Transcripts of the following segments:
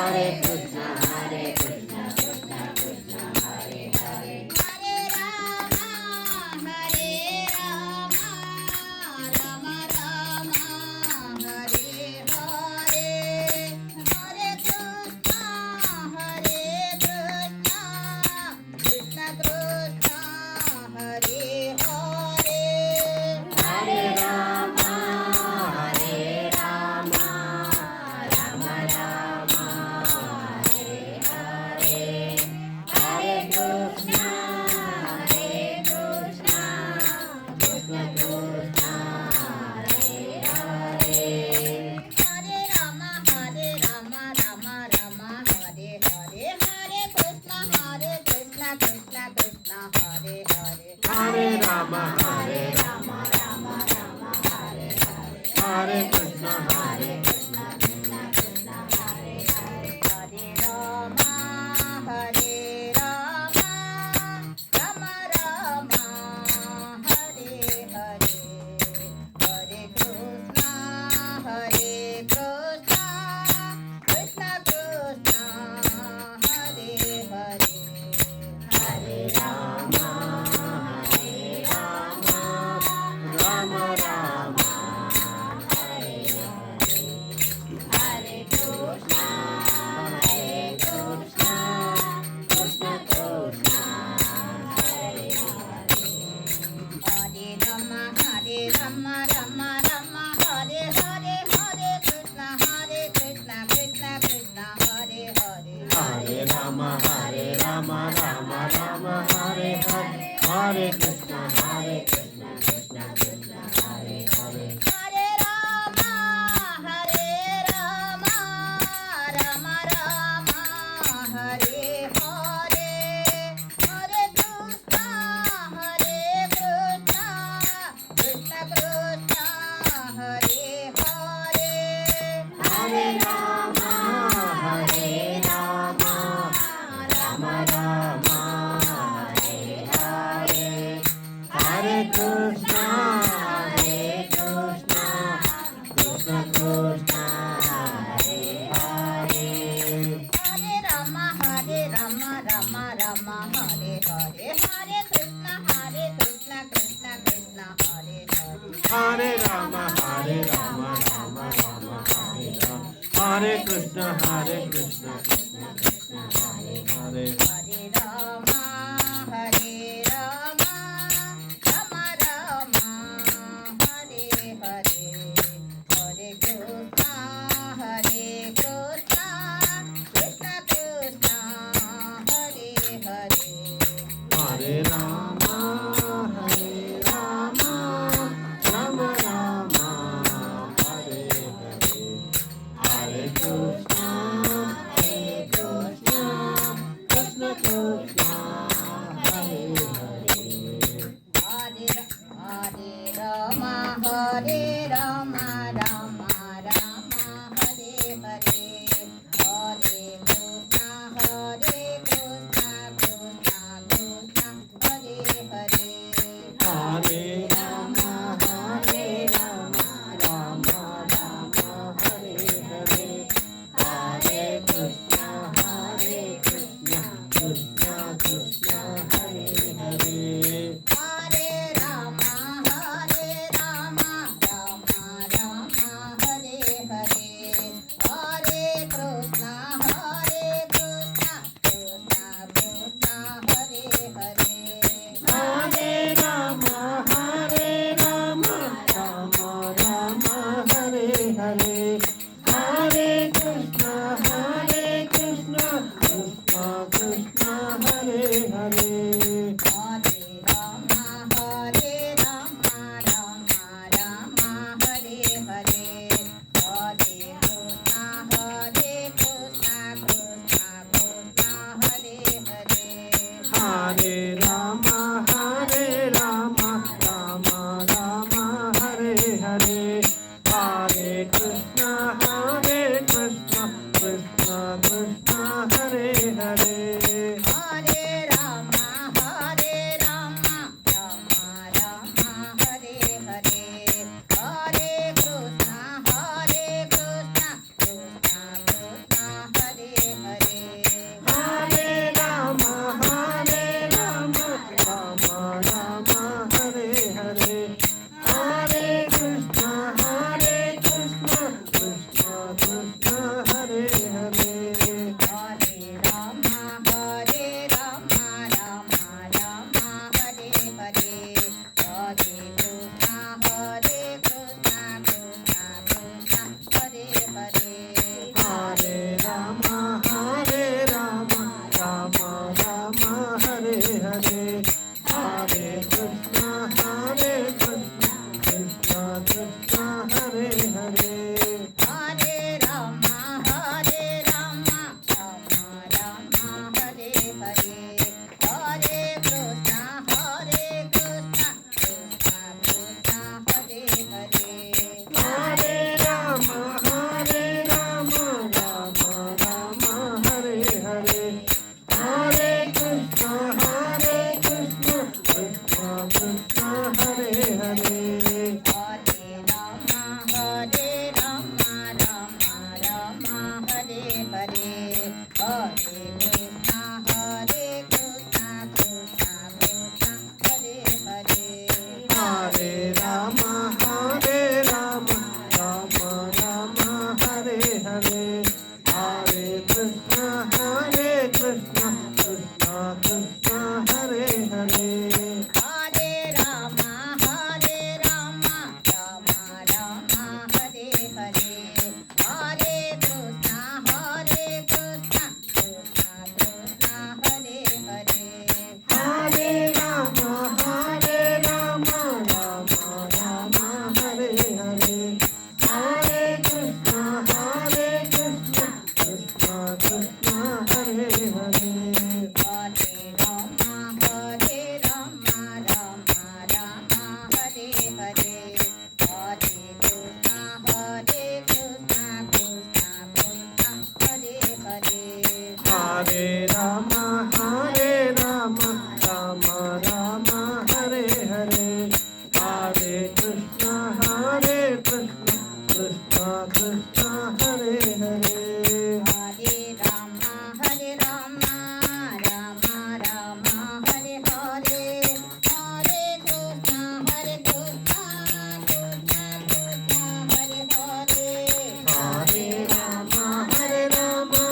Hare Krishna, Hare Krishna, Krishna Krishna, Hare Hare. Hare Rama, Hare Rama, Rama Rama, Hare Hare. Hare Krishna, Hare Krishna, Krishna Krishna, Hare Hare. Hare Rama, Hare Rama, Rama Rama. Hare Krishna, Krishna Krishna, Hare Hare. Hare Rama, Rama Rama, Hare Hare. Hare Krishna, Krishna Krishna, Hare Hare. Hare Rama, Rama Rama, Hare Rama. Hare Krishna, Krishna Krishna, Hare Hare. Hare Rama, Hare Rama, Rama Rama, Hare Hare. Hare Krishna, Krishna Krishna, Hare Hare. Hare Rama, Hare Rama, Rama Rama, Hare Hare. Hare Krishna, Krishna Krishna, Hare Hare. Hare Rama, Hare Rama, Rama Rama, Hare Hare. Hare Krishna, Krishna Krishna, Hare Hare. Hare Rama, Hare Rama, Rama Rama, Hare Hare. Hare Krishna, Krishna Krishna, Hare Hare. Hare Rama, Hare Rama, Rama Rama, Hare Hare. Hare Krishna, Krishna Krishna, Hare Hare. Hare Rama, Hare Rama, Rama Rama, Hare Hare. Hare Krishna, Krishna Krishna, Hare Hare. Hare Rama, Hare Rama, Rama Rama, Hare Hare. Hare Krishna, Krishna Krishna, Hare Hare. Hare Rama, Hare Rama, Rama Rama, Hare Hare. Hare Krishna, Hare Hare. Hare Rama, Hare Rama, Rama Rama, Hare Hare. Hare Krishna, Hare Krishna, Krishna Krishna, Hare Hare. Hare Rama, Hare Rama, Rama Rama, Hare Hare. Hare Krishna, Krishna Krishna, Hare Hare. Hare Rama, Hare Rama, Rama Rama, Hare Hare. Hare Krishna, Krishna Krishna, Hare Hare. Hare Rama, Hare Rama, Rama Rama, Hare Hare. Hare Krishna, Krishna Krishna, Hare Hare. Hare Rama, Hare Rama, Rama Rama, Hare Hare. Hare Krishna, Krishna Krishna, Hare Hare. Hare Rama, Hare Rama, Rama Rama, Hare Hare. Hare Krishna, Krishna Krishna, Hare Hare. Hare Rama, Hare Rama, Rama Rama, Hare Hare. Hare Krishna, Krishna Krishna, Hare Hare. Hare Rama, Hare Rama, Rama Rama, Hare Hare. Hare Krishna, Krishna Krishna, Hare Hare. Hare Rama, Hare Rama, Rama Rama, Hare Hare. Hare Krishna, Krishna Krishna, Hare Hare. Hare Rama, Hare Rama,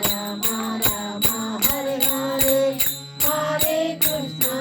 Rama Rama, Hare Hare. Hare Krishna,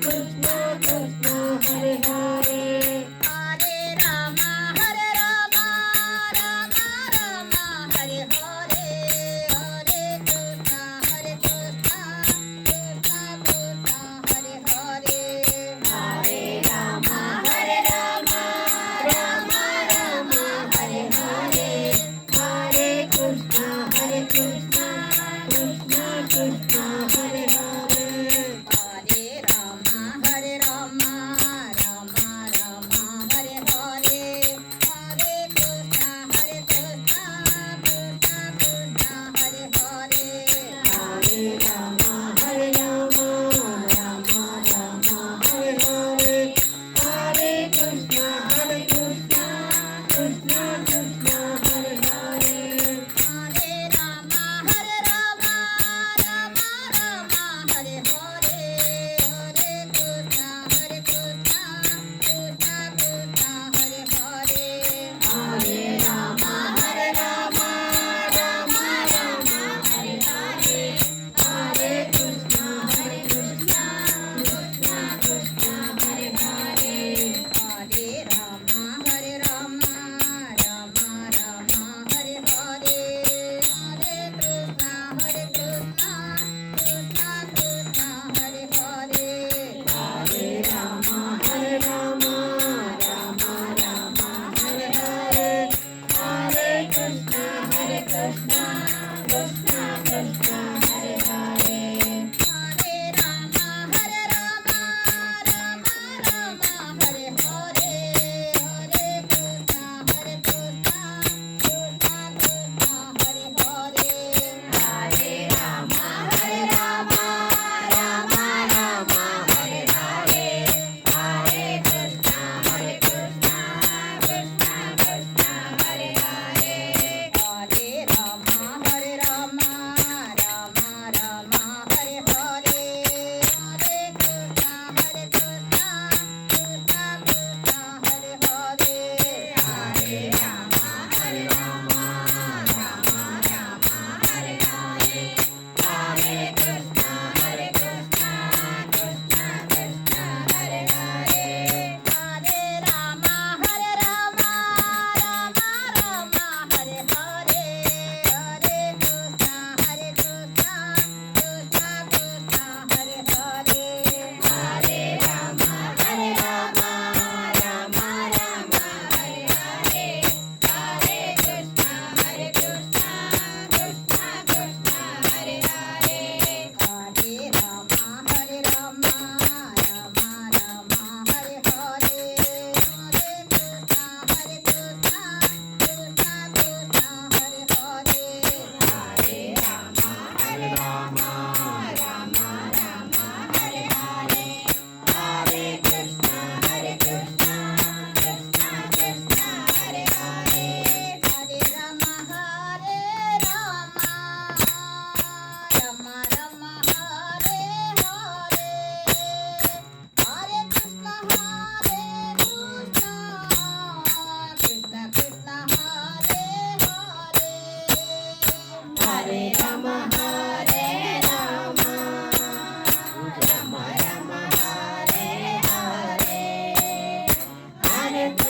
Krishna Krishna, Hare Hare. Hare Rama, Hare Rama, Rama Rama,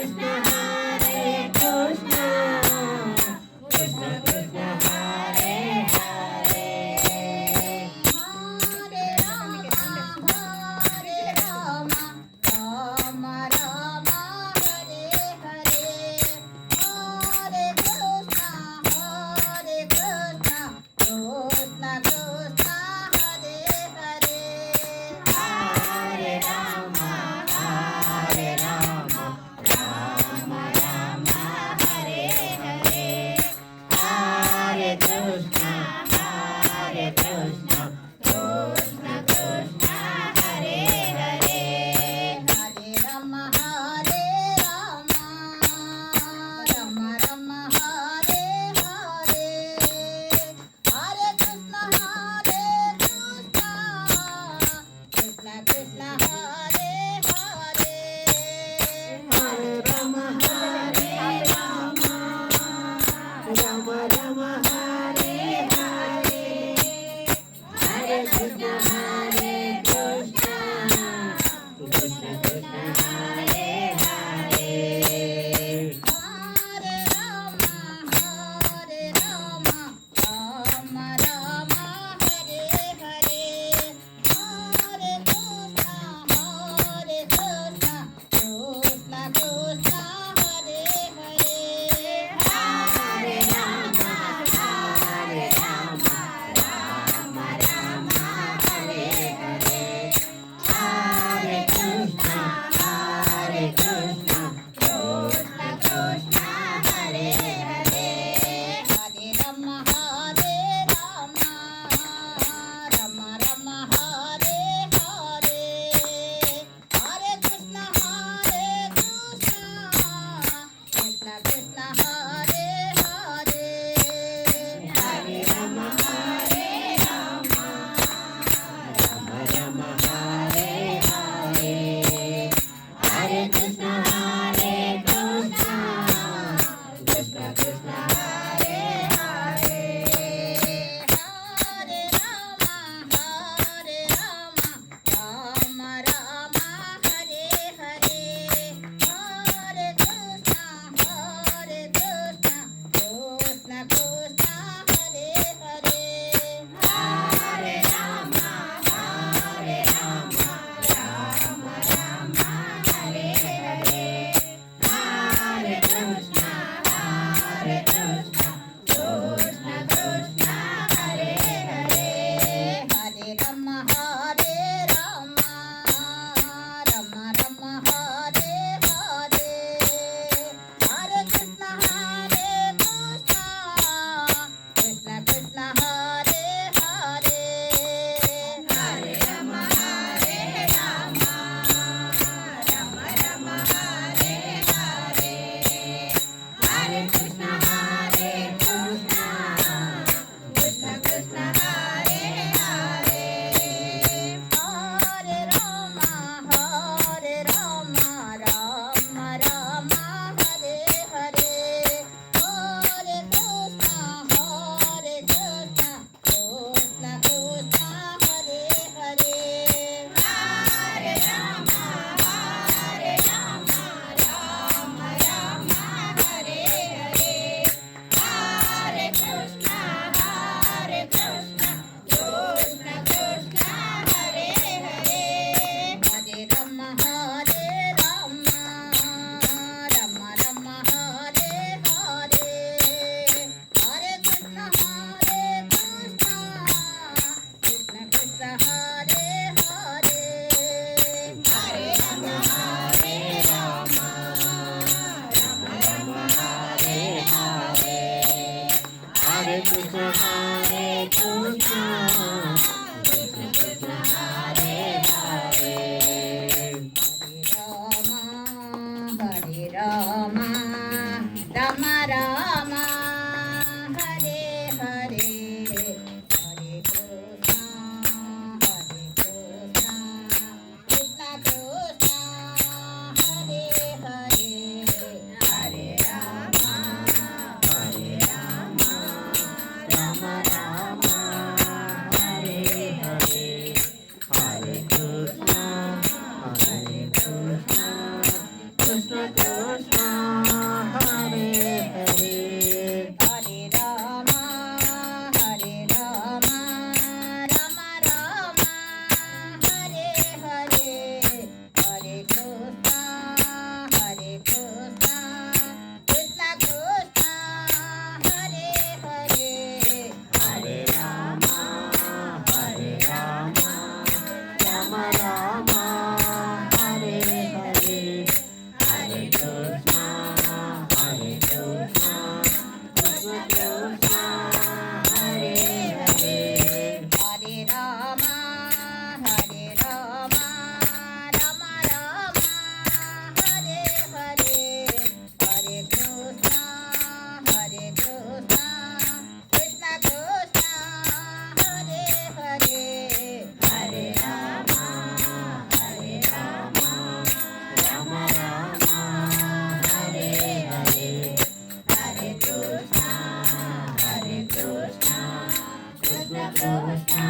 Krishna Krishna Krishna